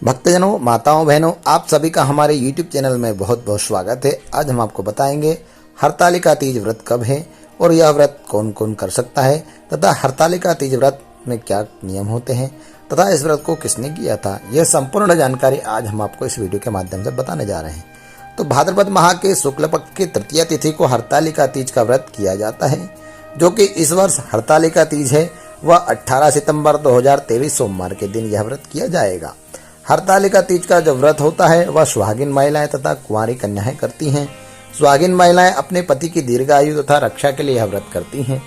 भक्तजनों, माताओं, बहनों, आप सभी का हमारे YouTube चैनल में बहुत बहुत स्वागत है। आज हम आपको बताएंगे हरतालिका तीज व्रत कब है और यह व्रत कौन कौन कर सकता है तथा हरतालिका तीज व्रत में क्या नियम होते हैं तथा इस व्रत को किसने किया था। यह संपूर्ण जानकारी आज हम आपको इस वीडियो के माध्यम से बताने जा रहे हैं। तो भाद्रपद माह के शुक्ल पक्ष की तृतीया तिथि को हरतालिका तीज का व्रत किया जाता है, जो कि इस वर्ष हरतालिका तीज है। वह 18 सितंबर 2023 सोमवार के दिन यह व्रत किया जाएगा। हरतालिका तीज का जो व्रत होता है वह सुहागिन महिलाएं तथा कुंवारी कन्याएं करती हैं। सुहागिन महिलाएं अपने पति की दीर्घायु तथा रक्षा के लिए यह व्रत करती हैं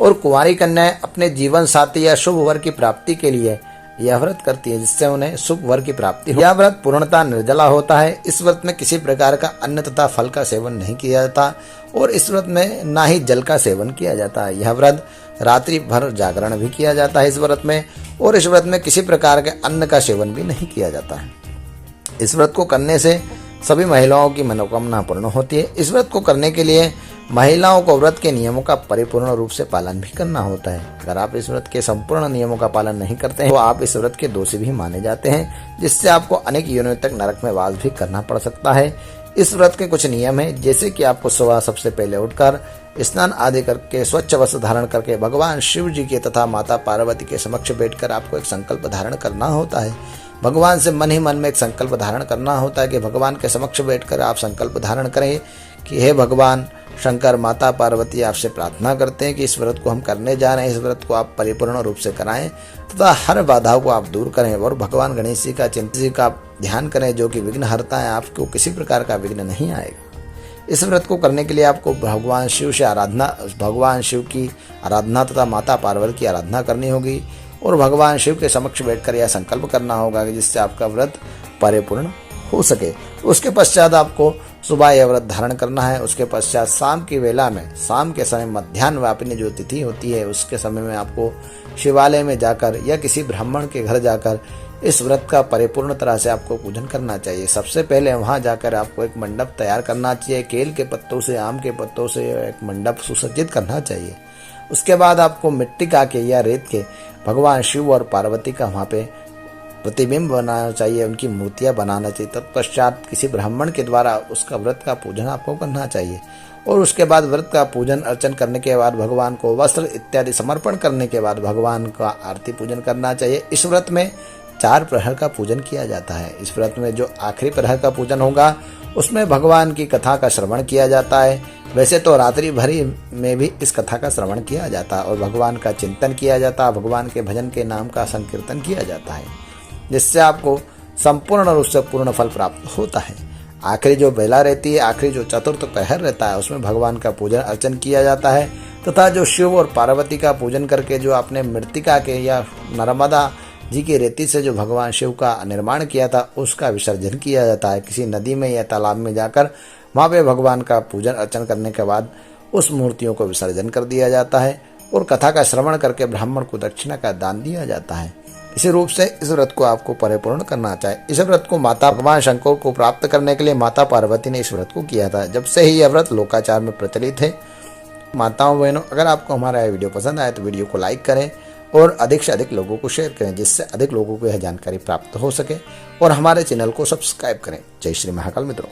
और कुंवारी कन्याएं अपने जीवन साथी या शुभ वर की प्राप्ति के लिए यह व्रत करती है, जिससे उन्हें शुभ वर की प्राप्ति हो। यह व्रत पूर्णतः निर्जला होता है। इस व्रत में किसी प्रकार का अन्न तथा फल का सेवन नहीं किया जाता और इस व्रत में ना ही जल का सेवन किया जाता है। यह व्रत रात्रि भर जागरण भी किया जाता है इस व्रत में, और इस व्रत में किसी प्रकार के अन्न का सेवन भी नहीं किया जाता है। इस व्रत को करने से सभी महिलाओं की मनोकामना पूर्ण होती है। इस व्रत को करने के लिए महिलाओं को व्रत के नियमों का परिपूर्ण रूप से पालन भी करना होता है। अगर आप इस व्रत के संपूर्ण नियमों का पालन नहीं करते हैं तो आप इस व्रत के दोषी भी माने जाते हैं, जिससे आपको अनेक योनियों तक नरक में वास भी करना पड़ सकता है। इस व्रत के कुछ नियम हैं, जैसे कि आपको सुबह सबसे पहले उठकर स्नान आदि करके स्वच्छ वस्त्र धारण करके भगवान शिव जी के तथा माता पार्वती के समक्ष बैठकर आपको एक संकल्प धारण करना होता है। भगवान से मन ही मन में एक संकल्प धारण करना होता है कि भगवान के समक्ष बैठकर आप संकल्प धारण करें कि हे भगवान शंकर, माता पार्वती, आपसे प्रार्थना करते हैं कि इस व्रत को हम करने जा रहे हैं, इस व्रत को आप परिपूर्ण रूप से कराएं तथा हर बाधाओं को आप दूर करें और भगवान गणेश जी का चिंतन जी का ध्यान करें, जो कि विघ्न हरता है। आपको किसी प्रकार का विघ्न नहीं आएगा। इस व्रत को करने के लिए आपको भगवान शिव की आराधना तथा माता पार्वती की आराधना करनी होगी और भगवान शिव के समक्ष बैठकर यह संकल्प करना होगा कि जिससे आपका व्रत परिपूर्ण हो सके। उसके पश्चात आपको सुबह यह व्रत धारण करना है। उसके पश्चात शाम की वेला में, शाम के समय मध्याह्न व्यापिनी जो तिथि होती है उसके समय में आपको शिवालय में जाकर या किसी ब्राह्मण के घर जाकर इस व्रत का परिपूर्ण तरह से आपको पूजन करना चाहिए। सबसे पहले वहां जाकर आपको एक मंडप तैयार करना चाहिए। केल के पत्तों से, आम के पत्तों से एक मंडप सुसज्जित करना चाहिए। उसके बाद आपको मिट्टी का के या रेत के भगवान शिव और पार्वती का वहां पे प्रतिबिंब बनाना चाहिए, उनकी मूर्तियां बनाना चाहिए। तत्पश्चात किसी ब्राह्मण के द्वारा उसका व्रत का पूजन आपको करना चाहिए और उसके बाद व्रत का पूजन अर्चन करने के बाद भगवान को वस्त्र इत्यादि समर्पण करने के बाद भगवान का आरती पूजन करना चाहिए। इस व्रत में 4 प्रहर का पूजन किया जाता है। इस व्रत में जो आखिरी प्रहर का पूजन होगा उसमें भगवान की कथा का श्रवण किया जाता है। वैसे तो रात्रि भरी में भी इस कथा का श्रवण किया जाता है और भगवान का चिंतन किया जाता है, भगवान के भजन के नाम का संकीर्तन किया जाता है, जिससे आपको संपूर्ण रूप से पूर्ण फल प्राप्त होता है। आखिरी जो बेला रहती है, आखिरी जो चतुर्थ प्रहर रहता है, उसमें भगवान का पूजन अर्चन किया जाता है तथा जो शिव और पार्वती का पूजन करके जो आपने मृतिका के या नर्मदा जी की रेती से जो भगवान शिव का निर्माण किया था उसका विसर्जन किया जाता है। किसी नदी में या तालाब में जाकर वहाँ पे भगवान का पूजन अर्चन करने के बाद उस मूर्तियों को विसर्जन कर दिया जाता है और कथा का श्रवण करके ब्राह्मण को दक्षिणा का दान दिया जाता है। इसी रूप से इस व्रत को आपको परिपूर्ण करना चाहिए। इस व्रत को माता भगवान शंकर को प्राप्त करने के लिए माता पार्वती ने इस व्रत को किया था। जब से ही यह व्रत लोकाचार में प्रचलित है। माताओं बहनों, अगर आपको हमारा यह वीडियो पसंद आए तो वीडियो को लाइक करें और अधिक से अधिक लोगों को शेयर करें, जिससे अधिक लोगों को यह जानकारी प्राप्त हो सके और हमारे चैनल को सब्सक्राइब करें। जय श्री महाकाल मित्रों।